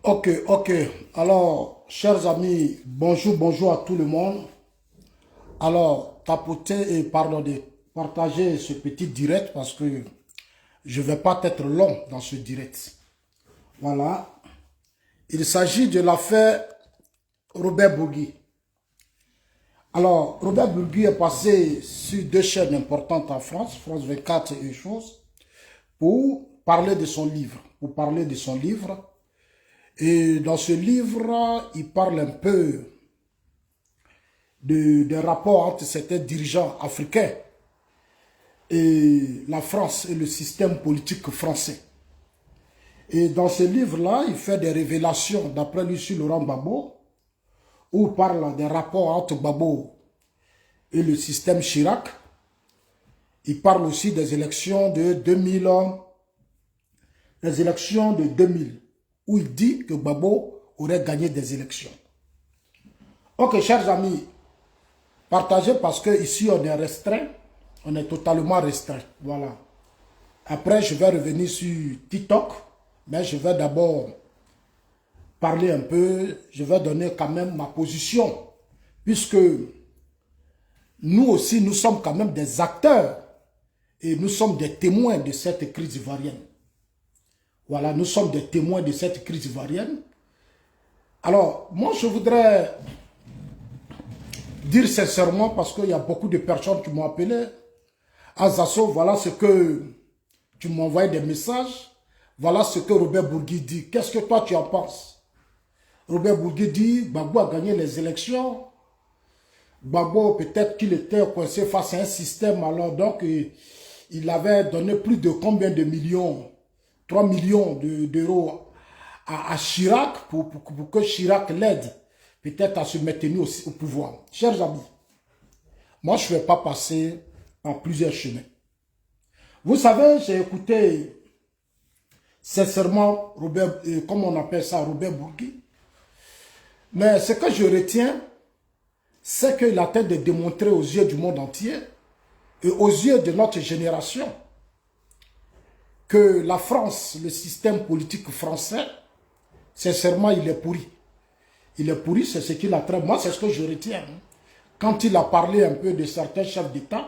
Ok, ok. Alors, chers amis, bonjour, bonjour à tout le monde. Alors, tapoter et pardon de partager ce petit direct parce que je ne vais pas être long dans ce direct. Voilà. Il s'agit de l'affaire Robert Bourgui. Alors, Robert Bourgui est passé sur deux chaînes importantes en France, France 24 et choses, pour parler de son livre. Et dans ce livre, il parle un peu des rapports entre certains dirigeants africains et la France et le système politique français. Et dans ce livre-là, il fait des révélations, d'après lui, sur Laurent Gbagbo, où il parle des rapports entre Gbagbo et le système Chirac. Il parle aussi des élections de 2000, où il dit que Gbagbo aurait gagné des élections. Ok, chers amis, partagez parce que ici on est restreint, on est totalement restreint. Voilà. Après, je vais revenir sur TikTok, mais je vais d'abord parler un peu, je vais donner quand même ma position, puisque nous aussi, nous sommes quand même des acteurs et nous sommes des témoins de cette crise ivoirienne. Voilà, nous sommes des témoins de cette crise ivoirienne. Alors, moi, je voudrais dire sincèrement, parce qu'il y a beaucoup de personnes qui m'ont appelé, Azasso, voilà ce que tu m'as envoyé des messages, voilà ce que Robert Bourgui dit. Qu'est-ce que toi tu en penses? Robert Bourgui dit, Gbagbo a gagné les élections, Gbagbo peut-être qu'il était coincé face à un système, alors donc il avait donné plus de combien de millions, 3 millions d'euros à Chirac pour que Chirac l'aide peut-être à se maintenir au pouvoir. Chers amis, moi je ne vais pas passer par plusieurs chemins. Vous savez, j'ai écouté sincèrement Robert, comme on appelle ça, Robert Bourgui. Mais ce que je retiens, c'est qu'il a tenté de démontrer aux yeux du monde entier et aux yeux de notre génération que la France, le système politique français, sincèrement, il est pourri. Il est pourri, c'est ce qu'il a trait. Moi, c'est ce que je retiens. Quand il a parlé un peu de certains chefs d'État,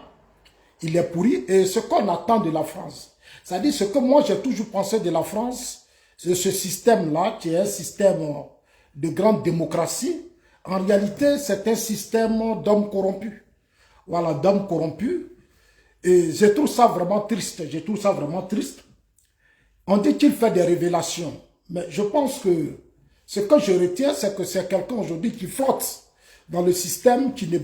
il est pourri. Et ce qu'on attend de la France, c'est-à-dire ce que moi j'ai toujours pensé de la France, c'est ce système-là, qui est un système de grande démocratie. En réalité, c'est un système d'hommes corrompus. Voilà, d'hommes corrompus. Et je trouve ça vraiment triste. Je trouve ça vraiment triste. On dit qu'il fait des révélations. Mais je pense que ce que je retiens, c'est que c'est quelqu'un aujourd'hui qui flotte dans le système, qui ne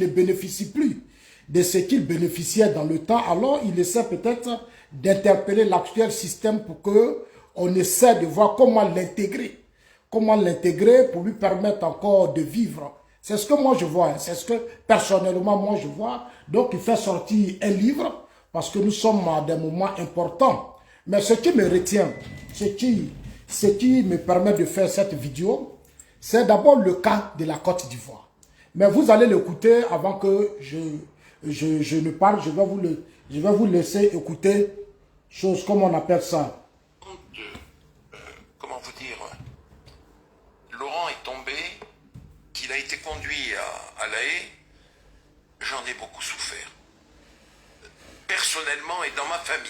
bénéficie plus de ce qu'il bénéficiait dans le temps. Alors, il essaie peut-être d'interpeller l'actuel système pour qu'on essaie de voir comment l'intégrer. Comment l'intégrer pour lui permettre encore de vivre. C'est ce que moi je vois. C'est ce que personnellement moi je vois. Donc, il fait sortir un livre parce que nous sommes à des moments importants. Mais ce qui me retient, ce qui me permet de faire cette vidéo, c'est d'abord le cas de la Côte d'Ivoire. Mais vous allez l'écouter avant que je ne parle. Je vais vous laisser écouter chose comme on appelle ça. Comment vous dire, Laurent est tombé, qu'il a été conduit à La Haye, j'en ai beaucoup souffert. Personnellement et dans ma famille.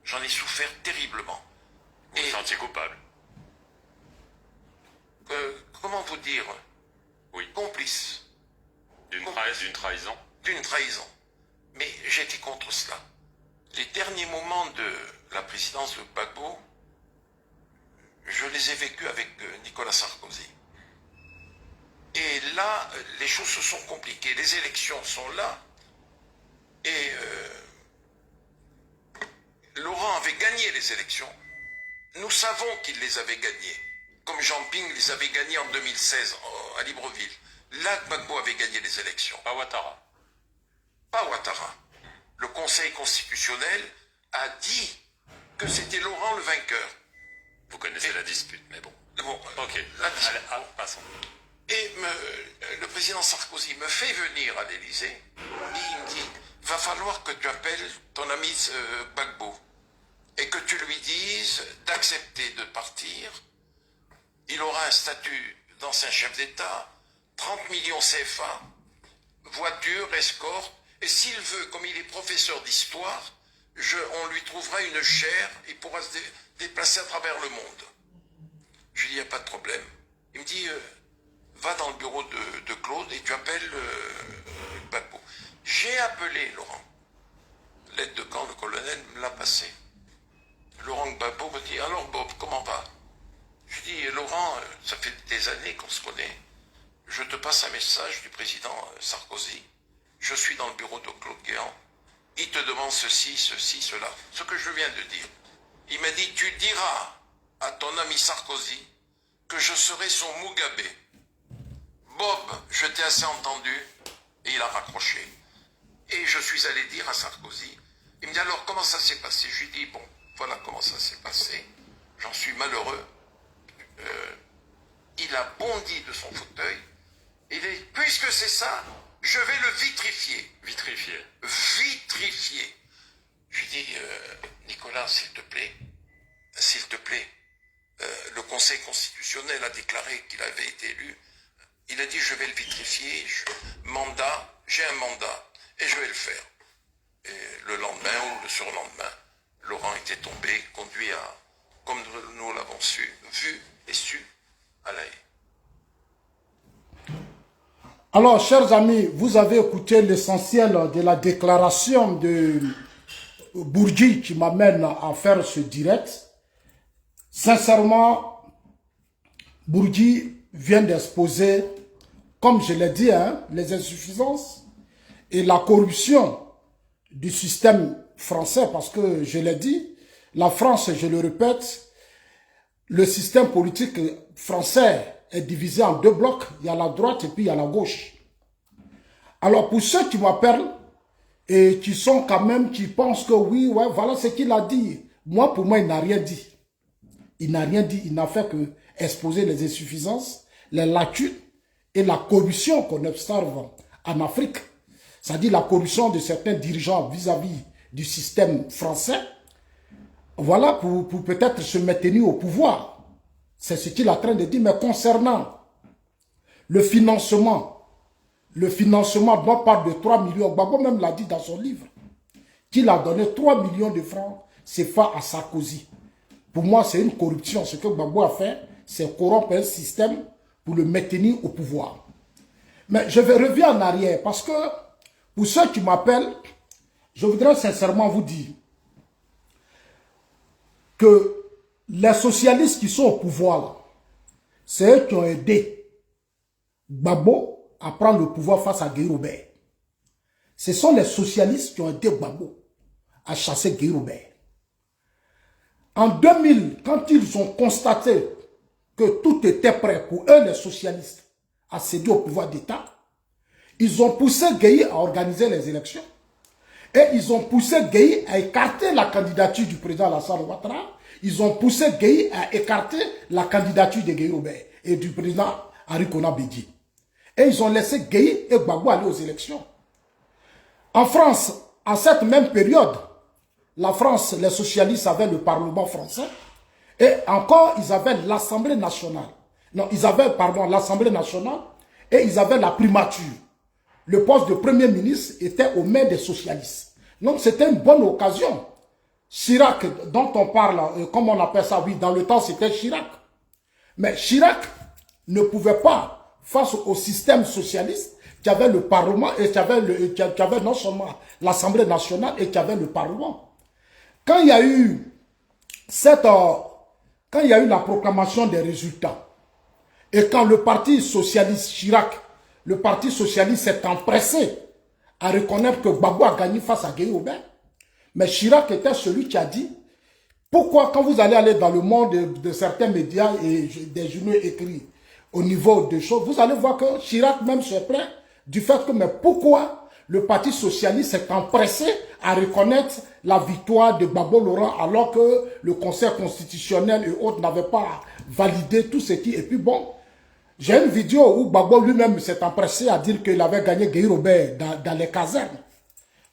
J'en ai souffert terriblement. Vous vous sentiez coupable? Comment vous dire? Oui. Complice. D'une trahison? D'une trahison. Mais j'étais contre cela. Les derniers moments de la présidence de Gbagbo, je les ai vécus avec Nicolas Sarkozy. Et là, les choses se sont compliquées. Les élections sont là. Et Laurent avait gagné les élections. Nous savons qu'il les avait gagnées. Comme Jean Ping les avait gagnées en 2016 à Libreville. Là, Gbagbo avait gagné les élections. Pas Ouattara. Pas Ouattara. Le Conseil constitutionnel a dit que c'était Laurent le vainqueur. Vous connaissez la dispute, mais bon. Bon, Ok, allez, passons. Et le président Sarkozy me fait venir à l'Élysée et il me dit, va falloir que tu appelles ton ami Gbagbo et que tu lui dises d'accepter de partir il aura un statut d'ancien chef d'État, 30 millions CFA, voiture, escorte, et s'il veut, comme il est professeur d'histoire, on lui trouvera une chaire, il pourra se déplacer à travers le monde. Je lui dis, il n'y a pas de problème. Il me dit, va dans le bureau de Claude et tu appelles Gbagbo. J'ai appelé Laurent. L'aide de camp, le colonel me l'a passé. Laurent Gbagbo me dit, alors Bob, comment va? Je dis, Laurent, ça fait des années qu'on se connaît. Je te passe un message du président Sarkozy. Je suis dans le bureau de Claude Guéant. Il te demande ceci, ceci, cela. Ce que je viens de dire. Il m'a dit, tu diras à ton ami Sarkozy que je serai son Mugabe. Bob, je t'ai assez entendu. Et il a raccroché. Et je suis allé dire à Sarkozy. Il me dit, alors comment ça s'est passé? Je lui dis, bon, voilà comment ça s'est passé. J'en suis malheureux. Il a bondi de son fauteuil. Il dit, puisque c'est ça, je vais le vitrifier. Vitrifié. Vitrifier. Je lui dis, Nicolas, s'il te plaît, le Conseil constitutionnel a déclaré qu'il avait été élu. Il a dit, je vais le vitrifier, j'ai un mandat, et je vais le faire. Et le lendemain ou le surlendemain, Laurent était tombé, conduit à, comme nous l'avons vu et su, à La Haye. Alors, chers amis, vous avez écouté l'essentiel de la déclaration de Bourgi qui m'amène à faire ce direct. Sincèrement, Bourgi vient d'exposer, comme je l'ai dit, les insuffisances et la corruption du système français, parce que je l'ai dit, la France, je le répète, le système politique français est divisé en deux blocs, il y a la droite et puis il y a la gauche. Alors pour ceux qui m'appellent et qui sont quand même, qui pensent que oui, ouais, voilà ce qu'il a dit, moi pour moi il n'a rien dit. Il n'a rien dit, il n'a fait que exposer les insuffisances, les lacunes et la corruption qu'on observe en Afrique. C'est-à-dire la corruption de certains dirigeants vis-à-vis du système français. Voilà pour peut-être se maintenir au pouvoir. C'est ce qu'il est en train de dire. Mais concernant le financement, moi parle de 3 millions. Gbagbo même l'a dit dans son livre. Qu'il a donné 3 millions de francs CFA à Sarkozy. Pour moi, c'est une corruption. Ce que Gbagbo a fait, c'est corrompre un système pour le maintenir au pouvoir. Mais je vais revenir en arrière parce que pour ceux qui m'appellent, je voudrais sincèrement vous dire que les socialistes qui sont au pouvoir, c'est eux qui ont aidé Gbagbo à prendre le pouvoir face à Guy Robert. Ce sont les socialistes qui ont aidé Gbagbo à chasser Guy Robert. En 2000, quand ils ont constaté que tout était prêt pour eux, les socialistes, à céder au pouvoir d'État, ils ont poussé Gueye à organiser les élections. Et ils ont poussé Gueye à écarter la candidature du président Alassane Ouattara. Ils ont poussé Gueye à écarter la candidature de Guy Robert et du président Henri Konan Bédié. Et ils ont laissé Gueye et Gbagbo aller aux élections. En France, à cette même période, la France, les socialistes avaient le Parlement français et encore, ils avaient l'Assemblée nationale. Non, ils avaient, pardon, l'Assemblée nationale et ils avaient la primature. Le poste de Premier ministre était aux mains des socialistes. Donc, c'était une bonne occasion. Chirac, dont on parle, comme on appelle ça, oui, dans le temps, c'était Chirac. Mais Chirac ne pouvait pas, face au système socialiste, qui avait le Parlement et qui avait non seulement l'Assemblée nationale et qui avait le Parlement. Quand il y a eu la proclamation des résultats, et quand le parti socialiste Chirac, le parti socialiste s'est empressé à reconnaître que Gbagbo a gagné face à Guy Robert, mais Chirac était celui qui a dit, pourquoi quand vous allez dans le monde de certains médias et des journaux écrits au niveau des choses, vous allez voir que Chirac même se plaint du fait que, mais pourquoi le parti socialiste s'est empressé à reconnaître la victoire de Gbagbo Laurent alors que le Conseil constitutionnel et autres n'avaient pas validé tout ce qui... Et puis bon, j'ai une vidéo où Gbagbo lui-même s'est empressé à dire qu'il avait gagné Guy Robert dans les casernes.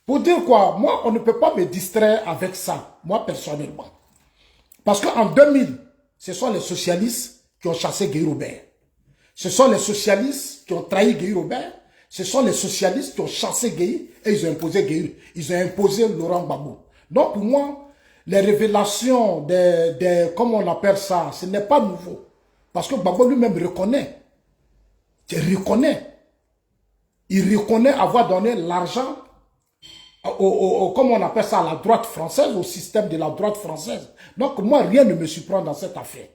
Pour dire quoi, moi, on ne peut pas me distraire avec ça, moi personnellement. Parce qu'en 2000, ce sont les socialistes qui ont chassé Guy Robert. Ce sont les socialistes qui ont trahi Guy Robert. Ce sont les socialistes qui ont chassé Guy et ils ont imposé Guy. Ils ont imposé Laurent Gbagbo. Donc pour moi, les révélations comment on appelle ça, ce n'est pas nouveau. Parce que Gbagbo lui-même reconnaît. Il reconnaît avoir donné l'argent comment on appelle ça, à la droite française, au système de la droite française. Donc moi, rien ne me surprend dans cette affaire.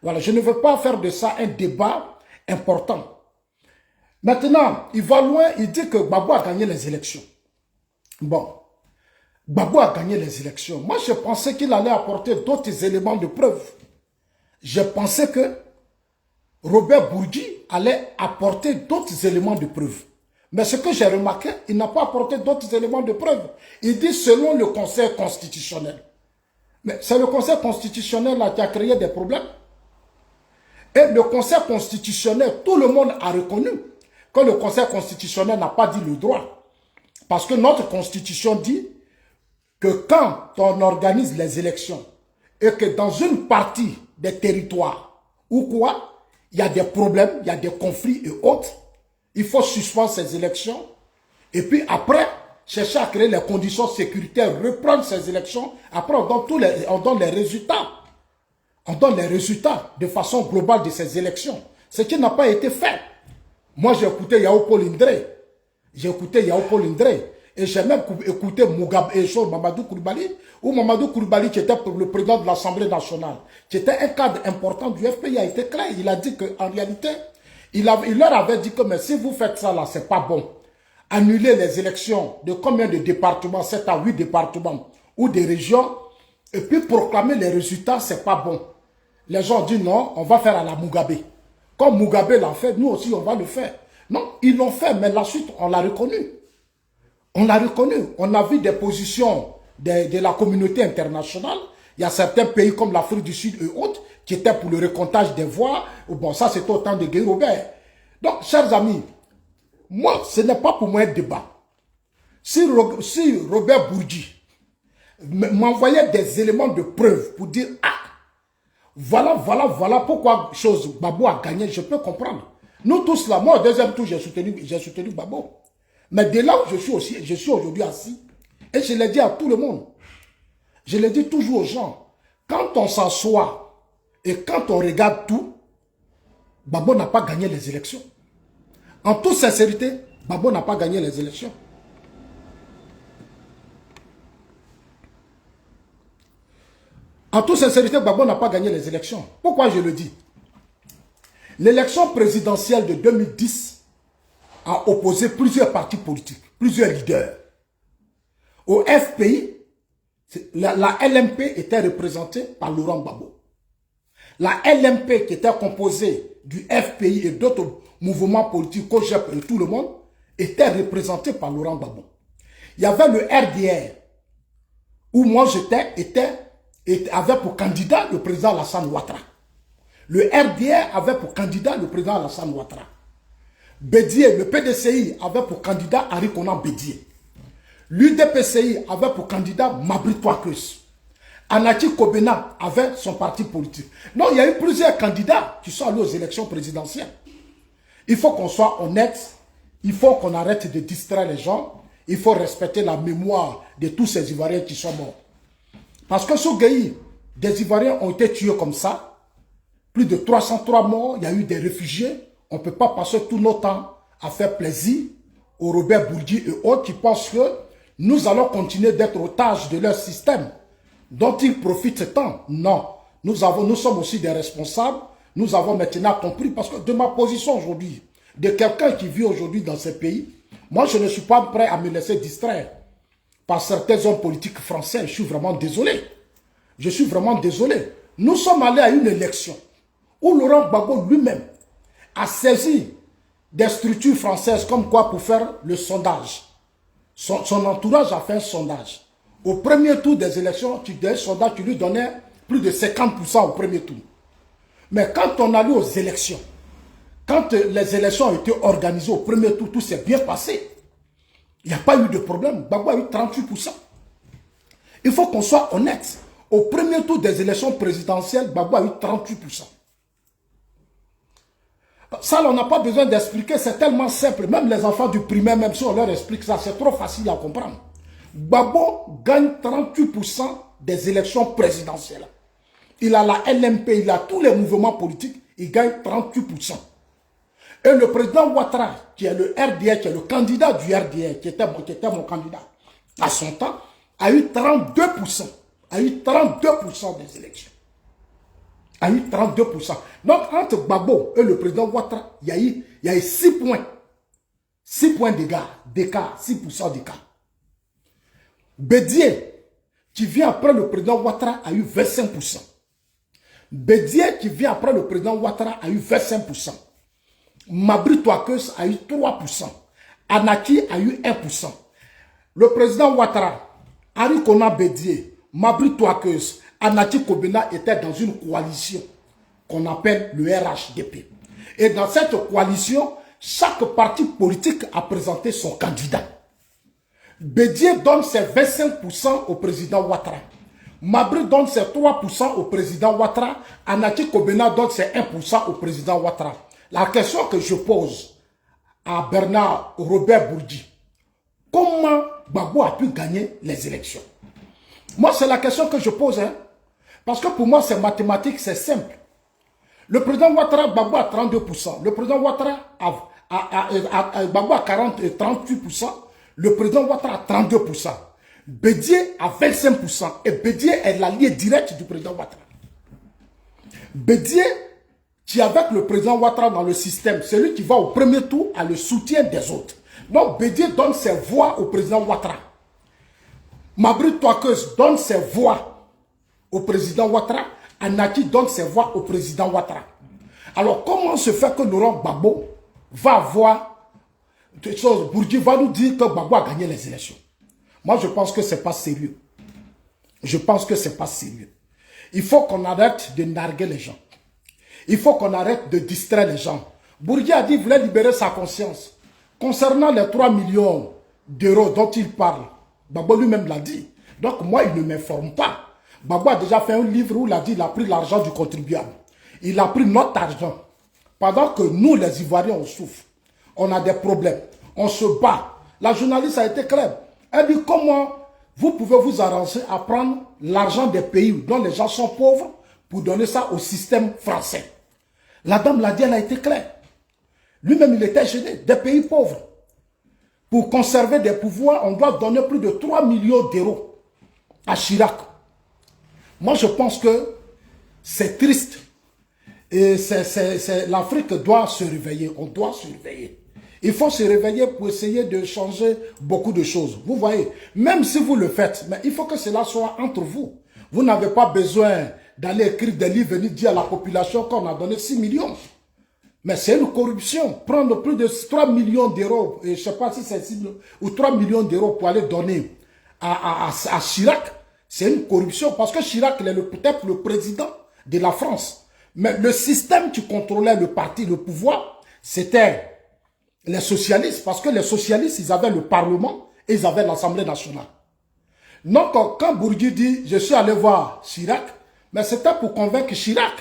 Voilà, je ne veux pas faire de ça un débat important. Maintenant, il va loin, il dit que Gbagbo a gagné les élections. Bon, Gbagbo a gagné les élections. Moi, je pensais qu'il allait apporter d'autres éléments de preuve. Je pensais que Robert Bourgi allait apporter d'autres éléments de preuve. Mais ce que j'ai remarqué, il n'a pas apporté d'autres éléments de preuve. Il dit selon le Conseil constitutionnel. Mais c'est le Conseil constitutionnel là qui a créé des problèmes. Et le Conseil constitutionnel, tout le monde a reconnu que le Conseil constitutionnel n'a pas dit le droit. Parce que notre constitution dit que quand on organise les élections et que dans une partie des territoires ou quoi, il y a des problèmes, il y a des conflits et autres, il faut suspendre ces élections et puis après, chercher à créer les conditions sécuritaires, reprendre ces élections. Après, on donne les résultats. On donne les résultats de façon globale de ces élections. Ce qui n'a pas été fait. Moi, j'ai écouté Yao Paul Indré. Et j'ai même écouté Mugabe et Mamadou Koulibaly, ou Mamadou Koulibaly qui était le président de l'Assemblée nationale, qui était un cadre important du FPI, a été clair. Il a dit qu'en réalité, il leur avait dit que mais si vous faites ça là, c'est pas bon. Annuler les élections de combien de départements, 7 à 8 départements ou des régions, et puis proclamer les résultats, c'est pas bon. Les gens disent non, on va faire à la Mugabe. Comme Mugabe l'a fait, nous aussi on va le faire. Non, ils l'ont fait, mais la suite, on l'a reconnu. On l'a reconnu. On a vu des positions de la communauté internationale. Il y a certains pays comme l'Afrique du Sud et autres qui étaient pour le recomptage des voix. Bon, ça c'était au temps de Guy Robert. Donc, chers amis, moi, ce n'est pas pour moi un débat. Si Robert Bourgi m'envoyait des éléments de preuve pour dire, ah, voilà pourquoi Gbagbo a gagné, je peux comprendre. Nous tous là, moi au deuxième tour, j'ai soutenu Gbagbo. Mais de là où je suis aujourd'hui assis, et je l'ai dit à tout le monde, je le dis toujours aux gens, quand on s'assoit et quand on regarde tout, Gbagbo n'a pas gagné les élections. En toute sincérité, Gbagbo n'a pas gagné les élections. En toute sincérité, Gbagbo n'a pas gagné les élections. Pourquoi je le dis? L'élection présidentielle de 2010 a opposé plusieurs partis politiques, plusieurs leaders. Au FPI, la LMP était représentée par Laurent Gbagbo. La LMP qui était composée du FPI et d'autres mouvements politiques, COJEP et tout le monde, était représentée par Laurent Gbagbo. Il y avait le RDR, où moi avait pour candidat le président Alassane Ouattara. Le RDR avait pour candidat le président Alassane Ouattara. Bédié, le PDCI, avait pour candidat Henri Konan Bédié. L'UDPCI avait pour candidat Mabri Touakus. Anati Kobena avait son parti politique. Donc il y a eu plusieurs candidats qui sont allés aux élections présidentielles. Il faut qu'on soit honnête, il faut qu'on arrête de distraire les gens, il faut respecter la mémoire de tous ces Ivoiriens qui sont morts. Parce que sous Gueye, des Ivoiriens ont été tués comme ça. Plus de 303 morts, il y a eu des réfugiés. On ne peut pas passer tout notre temps à faire plaisir aux Robert Bourgi et autres qui pensent que nous allons continuer d'être otages de leur système dont ils profitent tant. Non, nous sommes aussi des responsables. Nous avons maintenant compris, parce que de ma position aujourd'hui, de quelqu'un qui vit aujourd'hui dans ces pays, moi je ne suis pas prêt à me laisser distraire par certains hommes politiques français. Je suis vraiment désolé. Je suis vraiment désolé. Nous sommes allés à une élection où Laurent Gbagbo lui-même a saisi des structures françaises comme quoi pour faire le sondage. Son entourage a fait un sondage. Au premier tour des élections, tu lui donnais plus de 50% au premier tour. Mais quand on allait aux élections, quand les élections ont été organisées au premier tour, tout s'est bien passé. Il n'y a pas eu de problème. Gbagbo a eu 38%. Il faut qu'on soit honnête. Au premier tour des élections présidentielles, Gbagbo a eu 38%. Ça, on n'a pas besoin d'expliquer, c'est tellement simple. Même les enfants du primaire, même si on leur explique ça, c'est trop facile à comprendre. Gbagbo gagne 38% des élections présidentielles. Il a la LMP, il a tous les mouvements politiques, il gagne 38%. Et le président Ouattara, qui est le RDR, qui est le candidat du RDR, qui était mon candidat à son temps, a eu 32%. A eu 32% des élections. A eu 32%. Donc, entre Gbagbo et le président Ouattara, il y a eu 6 points. 6 points d'écart, 6% d'écart. Bédié, qui vient après le président Ouattara, a eu 25%. Bédié, qui vient après le président Ouattara, a eu 25%. Mabri Touakeus a eu 3%. Anaki a eu 1%. Le président Ouattara, Henri Konan Bédié, Mabri Touakeus, Anaki Kobena étaient dans une coalition qu'on appelle le RHDP. Et dans cette coalition, chaque parti politique a présenté son candidat. Bédié donne ses 25% au président Ouattara. Mabri donne ses 3% au président Ouattara. Anaki Kobena donne ses 1% au président Ouattara. La question que je pose à Bernard Robert Bourgi, comment Gbagbo a pu gagner les élections? Moi, c'est la question que je pose. Hein? Parce que pour moi, c'est mathématique, c'est simple. Le président Ouattara, Gbagbo a 32%. Le président Ouattara Gbagbo a 38%. Le président Ouattara a 32%. Bédié a 25%. Et Bédié est l'allié direct du président Ouattara. Bédié, qui avec le président Ouattara dans le système, celui qui va au premier tour a le soutien des autres. Donc Bédié donne ses voix au président Ouattara. Mabri Touakeus donne ses voix au président Ouattara. Anaki donne ses voix au président Ouattara. Alors comment se fait que Laurent Gbagbo va avoir des choses, Bourgi va nous dire que Gbagbo a gagné les élections? Moi je pense que ce n'est pas sérieux. Je pense que ce n'est pas sérieux. Il faut qu'on arrête de narguer les gens. Il faut qu'on arrête de distraire les gens. Bourgi a dit qu'il voulait libérer sa conscience. Concernant les 3 millions d'euros dont il parle, Gbagbo lui-même l'a dit. Donc moi, il ne m'informe pas. Gbagbo a déjà fait un livre où il a dit qu'il a pris l'argent du contribuable. Il a pris notre argent. Pendant que nous, les Ivoiriens, on souffre. On a des problèmes. On se bat. La journaliste a été claire. Elle dit comment vous pouvez vous arranger à prendre l'argent des pays dont les gens sont pauvres pour donner ça au système français. La dame l'a dit, elle a été claire. Lui-même, il était gêné. Des pays pauvres. Pour conserver des pouvoirs, on doit donner plus de 3 millions d'euros à Chirac. Moi, je pense que c'est triste. Et l'Afrique doit se réveiller. On doit se réveiller. Il faut se réveiller pour essayer de changer beaucoup de choses. Vous voyez, même si vous le faites, mais il faut que cela soit entre vous. Vous n'avez pas besoin d'aller écrire des livres, venir dire à la population qu'on a donné 6 millions. Mais c'est une corruption. Prendre plus de 3 millions d'euros, je ne sais pas si c'est 6 millions, ou 3 millions d'euros pour aller donner à Chirac, c'est une corruption. Parce que Chirac, il est peut-être le président de la France. Mais le système qui contrôlait le parti, le pouvoir, c'était les socialistes. Parce que les socialistes, ils avaient le Parlement et ils avaient l'Assemblée nationale. Donc, quand Bourgi dit, je suis allé voir Chirac, mais c'était pour convaincre Chirac.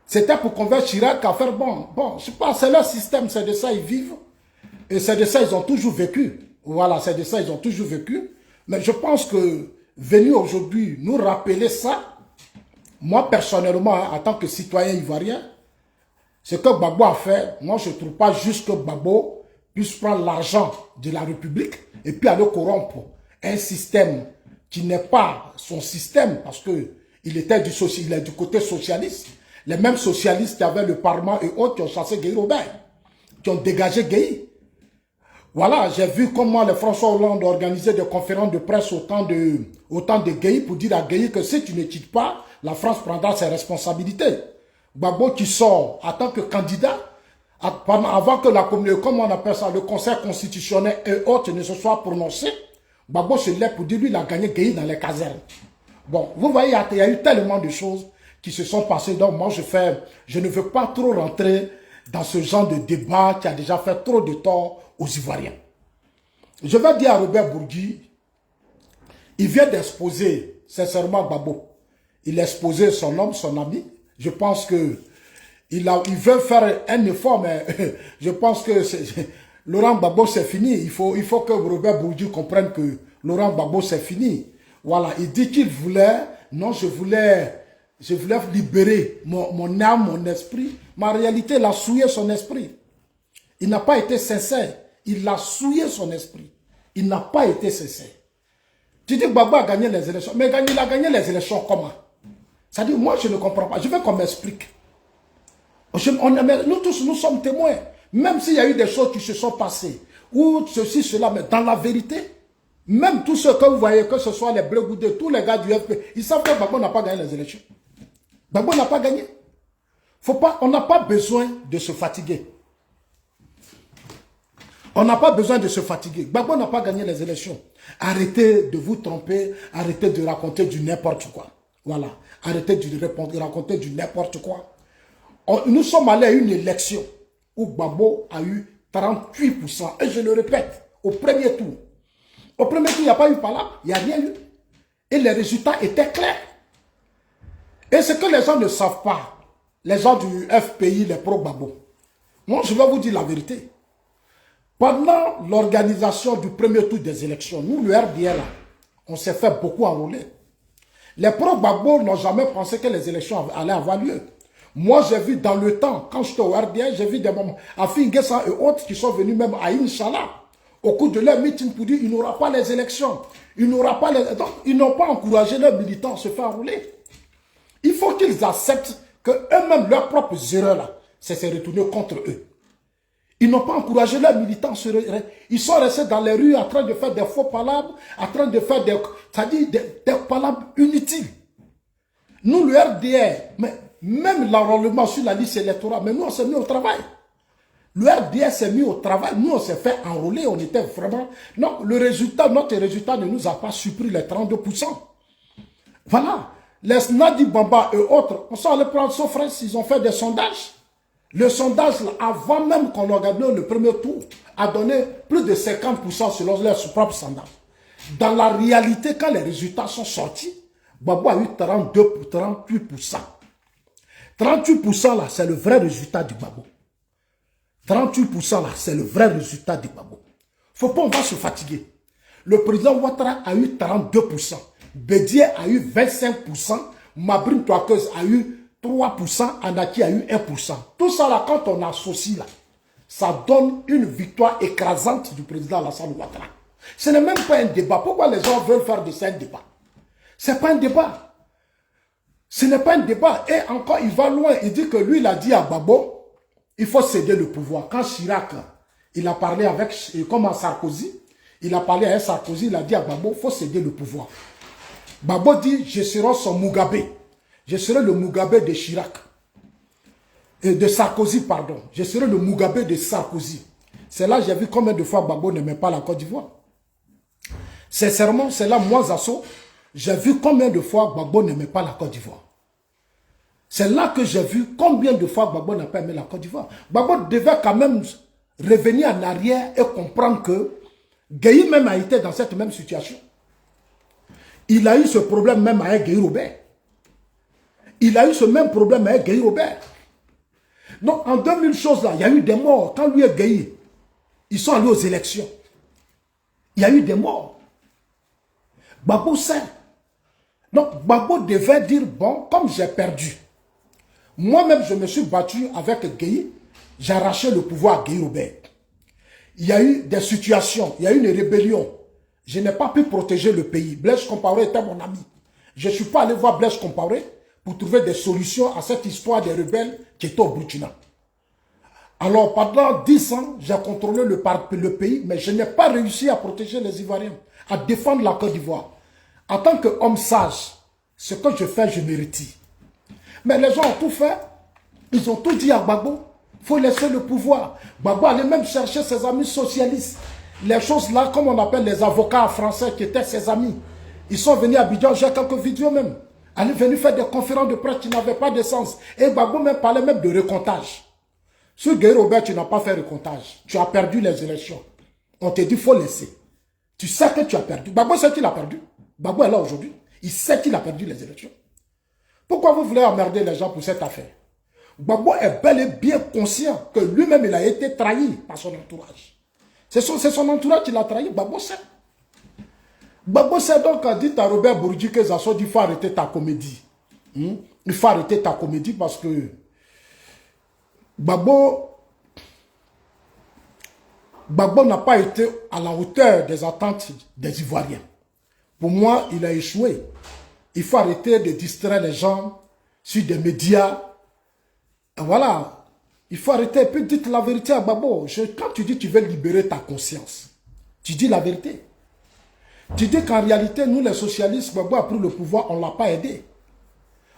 C'était pour convaincre Chirac à faire bon, je sais pas, c'est leur système, c'est de ça ils vivent. Et c'est de ça ils ont toujours vécu. Voilà, c'est de ça ils ont toujours vécu. Mais je pense que venir aujourd'hui nous rappeler ça, moi personnellement, en tant que citoyen ivoirien, ce que Gbagbo a fait, moi je ne trouve pas juste que Gbagbo puisse prendre l'argent de la République et puis aller corrompre un système qui n'est pas son système parce que il est du côté socialiste. Les mêmes socialistes qui avaient le Parlement et autres qui ont chassé Gueye Robert, qui ont dégagé Gueye. Voilà, j'ai vu comment les François Hollande ont organisé des conférences de presse au temps de Gueye pour dire à Gueye que si tu n'étudies pas, la France prendra ses responsabilités. Gbagbo qui sort en tant que candidat, avant que comment on appelle ça, le Conseil constitutionnel et autres ne se soient prononcés, Gbagbo se lève pour dire lui il a gagné Gueye dans les casernes. Bon, vous voyez, il y a eu tellement de choses qui se sont passées. Donc moi, je ne veux pas trop rentrer dans ce genre de débat qui a déjà fait trop de tort aux Ivoiriens. Je vais dire à Robert Bourgi, il vient d'exposer sincèrement Gbagbo. Il a exposé son homme, son ami. Je pense que il veut faire un effort, mais je pense que Laurent Gbagbo, c'est fini. Il faut que Robert Bourdieu comprenne que Laurent Gbagbo, c'est fini. Voilà, il dit qu'il voulait, non, je voulais libérer mon âme, mon esprit. Mais en réalité, il a souillé son esprit. Il n'a pas été sincère. Il a souillé son esprit. Il n'a pas été sincère. Tu dis que Gbagbo a gagné les élections. Mais il a gagné les élections comment? C'est-à-dire, moi, je ne comprends pas. Je veux qu'on m'explique. Nous tous, nous sommes témoins. Même s'il y a eu des choses qui se sont passées, ou ceci, cela, mais dans la vérité, même tous ceux que vous voyez, que ce soit les Bleus Goudé, tous les gars du FP, ils savent que Gbagbo n'a pas gagné les élections. Gbagbo n'a pas gagné. On n'a pas besoin de se fatiguer. On n'a pas besoin de se fatiguer. Gbagbo n'a pas gagné les élections. Arrêtez de vous tromper, arrêtez de raconter du n'importe quoi. Voilà. Arrêtez de raconter du n'importe quoi. Nous sommes allés à une élection où Gbagbo a eu 38%. Et je le répète, au premier tour. Au premier tour, il n'y a pas eu palabre, il n'y a rien eu. Et les résultats étaient clairs. Et ce que les gens ne savent pas, les gens du FPI, les pro-Gbagbo, moi je vais vous dire la vérité. Pendant l'organisation du premier tour des élections, nous, le RDL, on s'est fait beaucoup enrôler. Les pro-Gbagbo n'ont jamais pensé que les élections allaient avoir lieu. Moi, j'ai vu dans le temps, quand j'étais au RDL, j'ai vu des moments, à Finguessa et autres qui sont venus même à Inch'Allah, au cours de leur meeting pour dire qu'il n'y aura pas les élections. Il n'y aura pas les... Donc, ils n'ont pas encouragé leurs militants à se faire enrôler. Il faut qu'ils acceptent que eux-mêmes, leurs propres erreurs, là, c'est se retourner contre eux. Ils n'ont pas encouragé leurs militants. Ils sont restés dans les rues en train de faire des faux palabres, en train de faire des palabres inutiles. Nous, le RDR, même l'enrôlement sur la liste électorale, mais nous, on s'est mis au travail. Le RDR s'est mis au travail. Nous, on s'est fait enrôler. On était vraiment... Non, notre résultat ne nous a pas surpris les 32%. Voilà. Les Nadi Bamba et autres, on s'est allé prendre Sofres, ils ont fait des sondages. Le sondage, là, avant même qu'on organise le premier tour, a donné plus de 50% selon leurs propres sondages. Dans la réalité, quand les résultats sont sortis, Gbagbo a eu 38%. 38% là, c'est le vrai résultat du Gbagbo. 38% là, c'est le vrai résultat du Gbagbo. Faut pas, on va se fatiguer. Le président Ouattara a eu 32%. Bédié a eu 25%. Mabrin Touakeuse a eu 3%, Anaki a eu 1%. Tout ça là, quand on associe là, ça donne une victoire écrasante du président Alassane Ouattara. Ce n'est même pas un débat. Pourquoi les gens veulent faire de ça un débat? Ce n'est pas un débat. Ce n'est pas un débat. Et encore, il va loin. Il dit que lui, il a dit à Gbagbo, il faut céder le pouvoir. Quand Chirac, il a parlé avec, comme à Sarkozy, il a parlé à Sarkozy, il a dit à Gbagbo, il faut céder le pouvoir. Gbagbo dit, je serai son Mugabe. Je serai le Mugabe de Chirac. De Sarkozy, pardon. Je serai le Mugabe de Sarkozy. C'est là, j'ai vu combien de fois Gbagbo n'aimait pas la Côte d'Ivoire. Sincèrement, c'est là, moi, Zasso, j'ai vu combien de fois Gbagbo n'aimait pas la Côte d'Ivoire. C'est là que j'ai vu combien de fois Gbagbo n'a pas aimé la Côte d'Ivoire. Gbagbo devait quand même revenir en arrière et comprendre que Gueye même a été dans cette même situation. Il a eu ce problème même avec Gueye Robert. Il a eu ce même problème avec Gueye Robert. Donc en 2000 choses là, il y a eu des morts. Quand lui et Gueye, ils sont allés aux élections. Il y a eu des morts. Gbagbo sait. Donc Gbagbo devait dire, bon, comme j'ai perdu, moi-même je me suis battu avec Gueye, j'ai arraché le pouvoir à Gueye Robert. Il y a eu des situations, il y a eu une rébellion. Je n'ai pas pu protéger le pays. Blaise Compaoré était mon ami. Je ne suis pas allé voir Blaise Compaoré pour trouver des solutions à cette histoire des rebelles qui étaient au Burkina. Alors, pendant 10 ans, j'ai contrôlé le pays, mais je n'ai pas réussi à protéger les Ivoiriens, à défendre la Côte d'Ivoire. En tant qu'homme sage, ce que je fais, je me retire. Mais les gens ont tout fait. Ils ont tout dit à Gbagbo. Il faut laisser le pouvoir. Gbagbo allait même chercher ses amis socialistes. Les choses là, comme on appelle les avocats français qui étaient ses amis. Ils sont venus à Abidjan, j'ai quelques vidéos même. Ils sont venus faire des conférences de presse qui n'avaient pas de sens. Et Gbagbo même parlait même de recomptage. Sur Gueye Robert, tu n'as pas fait recomptage. Tu as perdu les élections. On te dit, il faut laisser. Tu sais que tu as perdu. Gbagbo sait qu'il a perdu. Gbagbo est là aujourd'hui. Il sait qu'il a perdu les élections. Pourquoi vous voulez emmerder les gens pour cette affaire? Gbagbo est bel et bien conscient que lui-même, il a été trahi par son entourage. C'est son entourage qui l'a trahi, Gbagbo sait. Gbagbo sait donc, a dit à Robert Bourgi que Zasso dit, il faut arrêter ta comédie. Il faut arrêter ta comédie parce que Gbagbo n'a pas été à la hauteur des attentes des Ivoiriens. Pour moi, il a échoué. Il faut arrêter de distraire les gens sur des médias. Voilà. Il faut arrêter. Et puis dites la vérité à Gbagbo. Quand tu dis que tu veux libérer ta conscience, tu dis la vérité. Tu dis qu'en réalité, nous les socialistes, Gbagbo a pris le pouvoir, on ne l'a pas aidé.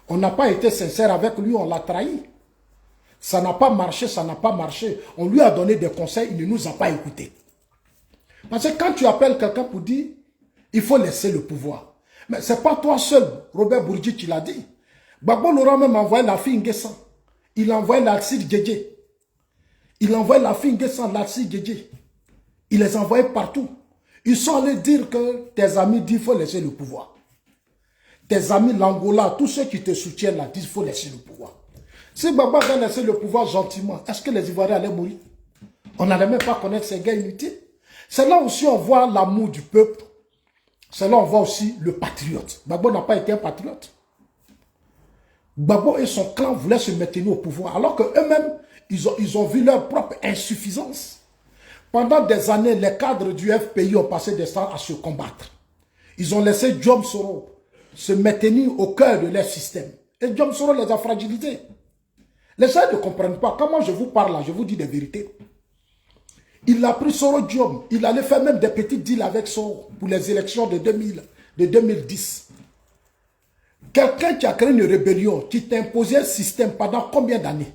On n'a pas été sincère avec lui, on l'a trahi. Ça n'a pas marché, ça n'a pas marché. On lui a donné des conseils, il ne nous a pas écoutés. Parce que quand tu appelles quelqu'un pour dire, il faut laisser le pouvoir. Mais ce n'est pas toi seul, Robert Bourgi, qui l'a dit. Gbagbo Laurent même envoyé la fille Nguessan. Il a envoyé l'Alcide Djedje. Il a envoyé la fille Nguessan, l'Alcide Djedje. Il les a envoyés partout. Ils sont allés dire que tes amis disent qu'il faut laisser le pouvoir. Tes amis l'Angola, tous ceux qui te soutiennent là, disent qu'il faut laisser le pouvoir. Si Gbagbo avait laissé le pouvoir gentiment, est-ce que les Ivoiriens allaient mourir? On n'allait même pas connaître ces gars inutiles. C'est là aussi on voit l'amour du peuple. C'est là on voit aussi le patriote. Gbagbo n'a pas été un patriote. Gbagbo et son clan voulaient se maintenir au pouvoir, alors qu'eux-mêmes, ils ont vu leur propre insuffisance. Pendant des années, les cadres du FPI ont passé des temps à se combattre. Ils ont laissé Diom Soro se maintenir au cœur de leur système. Et Diom Soro les a fragilisés. Les gens ne comprennent pas. Comment je vous parle là, je vous dis des vérités. Il a pris Soro Diom. Il allait faire même des petits deals avec Soro pour les élections de 2010. Quelqu'un qui a créé une rébellion, qui t'a imposé un système pendant combien d'années?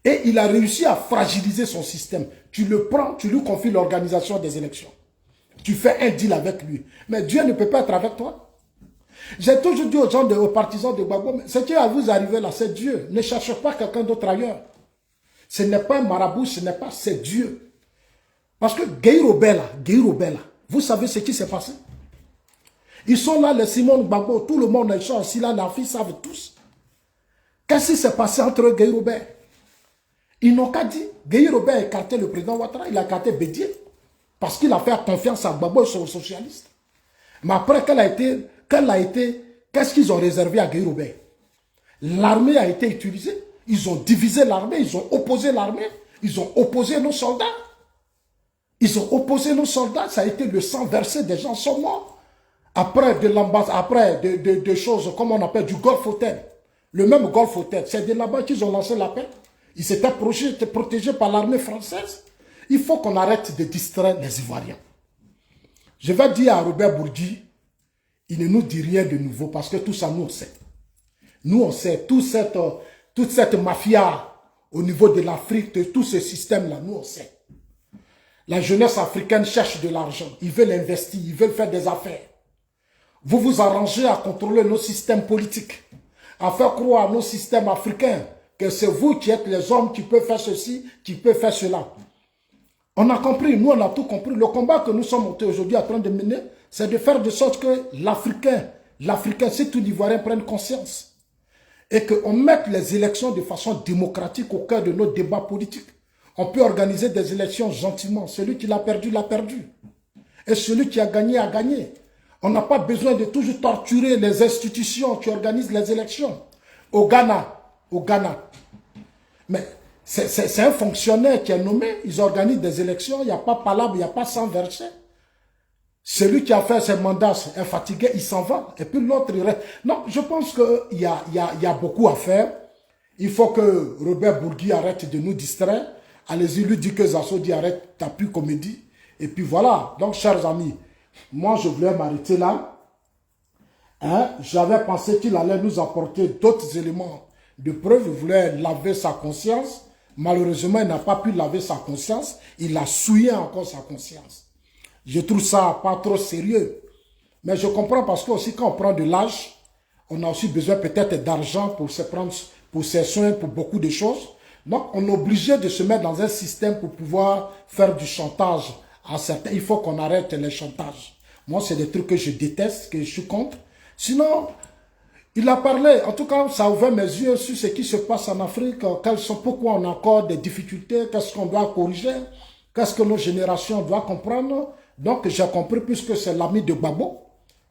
Et il a réussi à fragiliser son système. Tu le prends, tu lui confies l'organisation des élections. Tu fais un deal avec lui. Mais Dieu ne peut pas être avec toi. J'ai toujours dit aux gens, aux partisans de Gbagbo, ce qui va vous arriver là, c'est Dieu. Ne cherchez pas quelqu'un d'autre ailleurs. Ce n'est pas un marabout, ce n'est pas, c'est Dieu. Parce que Gueïro Bella, vous savez ce qui s'est passé? Ils sont là, les Simon Gbagbo, tout le monde, ils sont aussi là, leurs filles savent tous. Qu'est-ce qui s'est passé entre eux, Gueïro Bella? Ils n'ont qu'à dire, Gueïro Bella a écarté le président Ouattara, il a écarté Bédié, parce qu'il a fait confiance à Gbagbo et aux socialistes. Mais après, qu'est-ce qu'ils ont réservé à Gueïro Bella? L'armée a été utilisée, ils ont divisé l'armée, ils ont opposé l'armée, ils ont opposé nos soldats. Ils ont opposé nos soldats, ça a été le sang versé, des gens sont morts. Après de l'ambassade, après de choses, comme on appelle du Golf Hotel. Le même Golf Hotel, c'est de là-bas qu'ils ont lancé la paix. Ils s'étaient protégés par l'armée française. Il faut qu'on arrête de distraire les Ivoiriens. Je vais dire à Robert Bourgi, il ne nous dit rien de nouveau parce que tout ça, nous on sait. Nous on sait, toute cette mafia au niveau de l'Afrique, de tout ce système-là, nous on sait. La jeunesse africaine cherche de l'argent. Ils veulent investir, ils veulent faire des affaires. Vous vous arrangez à contrôler nos systèmes politiques, à faire croire à nos systèmes africains que c'est vous qui êtes les hommes qui peuvent faire ceci, qui peuvent faire cela. On a compris, nous on a tout compris. Le combat que nous sommes aujourd'hui en train de mener, c'est de faire de sorte que l'Africain, si tout l'Ivoirien prenne conscience et qu'on mette les élections de façon démocratique au cœur de nos débats politiques. On peut organiser des élections gentiment. Celui qui l'a perdu, l'a perdu. Et celui qui a gagné, a gagné. On n'a pas besoin de toujours torturer les institutions qui organisent les élections. Au Ghana. Mais c'est un fonctionnaire qui est nommé. Ils organisent des élections. Il n'y a pas palabre, il n'y a pas sang versé. Celui qui a fait ses mandats est fatigué, il s'en va. Et puis l'autre, il reste. Non, je pense qu'il y a beaucoup à faire. Il faut que Robert Bourgi arrête de nous distraire. Allez-y, lui dit que Zasso dit arrête ta pure comédie. Et puis voilà. Donc, chers amis, moi, je voulais m'arrêter là. Hein? J'avais pensé qu'il allait nous apporter d'autres éléments de preuve. Il voulait laver sa conscience. Malheureusement, il n'a pas pu laver sa conscience. Il a souillé encore sa conscience. Je trouve ça pas trop sérieux. Mais je comprends parce que aussi quand on prend de l'âge, on a aussi besoin peut-être d'argent pour se prendre pour ses soins, pour beaucoup de choses. Donc, on est obligé de se mettre dans un système pour pouvoir faire du chantage à certains. Il faut qu'on arrête les chantages. Moi, c'est des trucs que je déteste, que je suis contre. Sinon, Il a parlé, en tout cas, ça a ouvert mes yeux sur ce qui se passe en Afrique, pourquoi on a encore des difficultés, qu'est-ce qu'on doit corriger, qu'est-ce que nos générations doivent comprendre. Donc j'ai compris, puisque c'est l'ami de Gbagbo,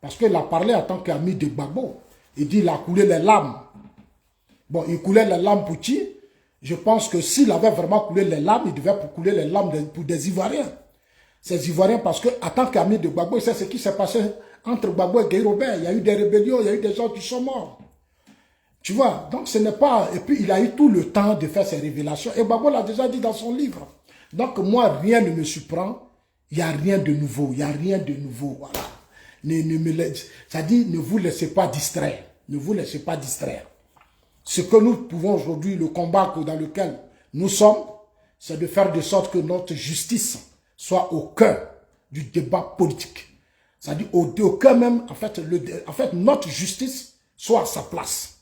parce qu'il a parlé en tant qu'ami de Gbagbo. Il dit qu'il a coulé les larmes. Bon, il coulait les larmes pour qui? Je pense que s'il avait vraiment coulé les larmes, il devait couler les larmes pour des Ivoiriens. Ces Ivoiriens, parce qu'en tant qu'ami de Gbagbo, il sait ce qui s'est passé entre Gbagbo et Guy Robert. Il y a eu des rébellions, il y a eu des gens qui sont morts. Tu vois, donc ce n'est pas... Et puis il a eu tout le temps de faire ses révélations. Et Gbagbo l'a déjà dit dans son livre. Donc moi, rien ne me surprend. Il n'y a rien de nouveau. Il n'y a rien de nouveau. Voilà. C'est-à-dire, ne vous laissez pas distraire. Ne vous laissez pas distraire. Ce que nous pouvons aujourd'hui, le combat dans lequel nous sommes, c'est de faire de sorte que notre justice soit au cœur du débat politique. C'est-à-dire au cœur même, en fait, notre justice soit à sa place.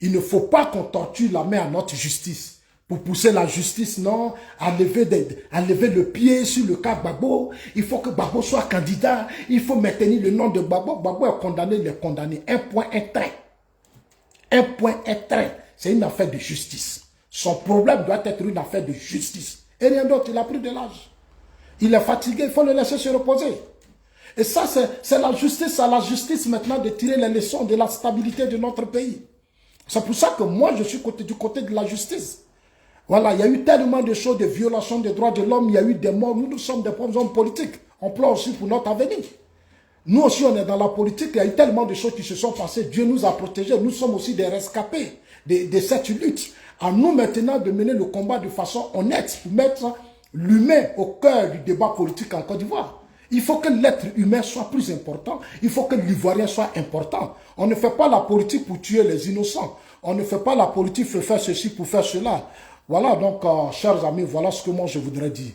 Il ne faut pas qu'on torture la main à notre justice pour pousser la justice, non, à lever le pied sur le cas Gbagbo. Il faut que Gbagbo soit candidat, il faut maintenir le nom de Gbagbo. Gbagbo est condamné, il est condamné. Un point, un trait. Un point, un trait. C'est une affaire de justice. Son problème doit être une affaire de justice. Et rien d'autre, il a pris de l'âge. Il est fatigué, il faut le laisser se reposer. Et ça, c'est la justice, à la justice maintenant de tirer les leçons de la stabilité de notre pays. C'est pour ça que moi, je suis du côté de la justice. Voilà, il y a eu tellement de choses, de violations des droits de l'homme, il y a eu des morts. Nous sommes des hommes politiques. On pleure aussi pour notre avenir. Nous aussi, on est dans la politique, il y a eu tellement de choses qui se sont passées. Dieu nous a protégés. Nous sommes aussi des rescapés de cette lutte. À nous maintenant de mener le combat de façon honnête pour mettre l'humain au cœur du débat politique en Côte d'Ivoire. Il faut que l'être humain soit plus important. Il faut que l'Ivoirien soit important. On ne fait pas la politique pour tuer les innocents. On ne fait pas la politique pour faire ceci, pour faire cela. Voilà, donc, chers amis, voilà ce que moi je voudrais dire.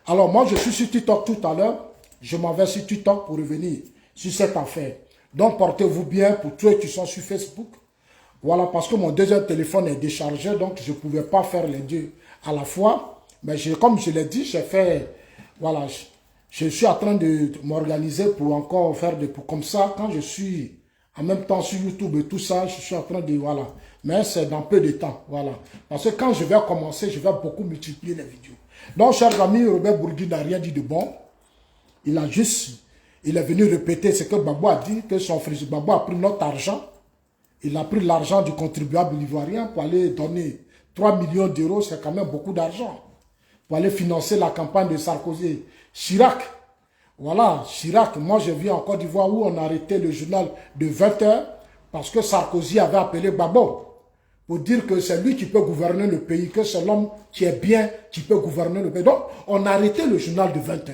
Alors, moi, je suis sur TikTok tout à l'heure. Je m'en vais sur TikTok pour revenir sur cette affaire. Donc, portez-vous bien pour tous ceux qui sont sur Facebook. Voilà, parce que mon deuxième téléphone est déchargé, donc je ne pouvais pas faire les deux à la fois. Mais comme je l'ai dit, j'ai fait... Voilà, je suis en train de m'organiser pour encore faire comme ça. Quand je suis en même temps sur YouTube et tout ça, je suis en train de... Voilà. Mais c'est dans peu de temps. Voilà. Parce que quand je vais commencer, je vais beaucoup multiplier les vidéos. Donc, chers amis, Robert Bourgui n'a rien dit de bon. Il est venu répéter ce que Gbagbo a dit, que son frère Gbagbo a pris notre argent. Il a pris l'argent du contribuable ivoirien pour aller donner 3 millions d'euros. C'est quand même beaucoup d'argent. Pour aller financer la campagne de Sarkozy. Chirac. Voilà, Chirac. Moi, je vis en Côte d'Ivoire où on a arrêté le journal de 20 h parce que Sarkozy avait appelé Gbagbo pour dire que c'est lui qui peut gouverner le pays, que c'est l'homme qui est bien qui peut gouverner le pays. Donc, on a arrêté le journal de 20 h.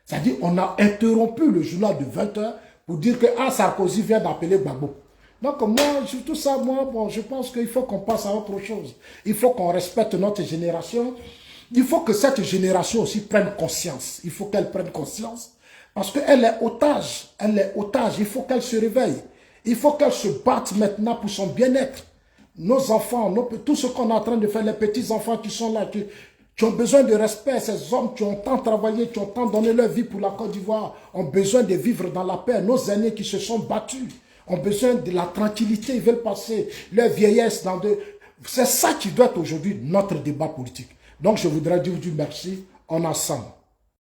C'est-à-dire, on a interrompu le journal de 20 h pour dire que Sarkozy vient d'appeler Gbagbo. Donc, moi, sur tout ça, bon, je pense qu'il faut qu'on passe à autre chose. Il faut qu'on respecte notre génération. Il faut que cette génération aussi prenne conscience. Il faut qu'elle prenne conscience. Parce qu'elle est otage. Elle est otage. Il faut qu'elle se réveille. Il faut qu'elle se batte maintenant pour son bien-être. Nos enfants, tout ce qu'on est en train de faire, les petits-enfants qui sont là, qui ont besoin de respect, ces hommes qui ont tant travaillé, qui ont tant donné leur vie pour la Côte d'Ivoire, ont besoin de vivre dans la paix. Nos aînés qui se sont battus ont besoin de la tranquillité, ils veulent passer leur vieillesse dans de... C'est ça qui doit être aujourd'hui notre débat politique. Donc je voudrais dire merci, on ensemble.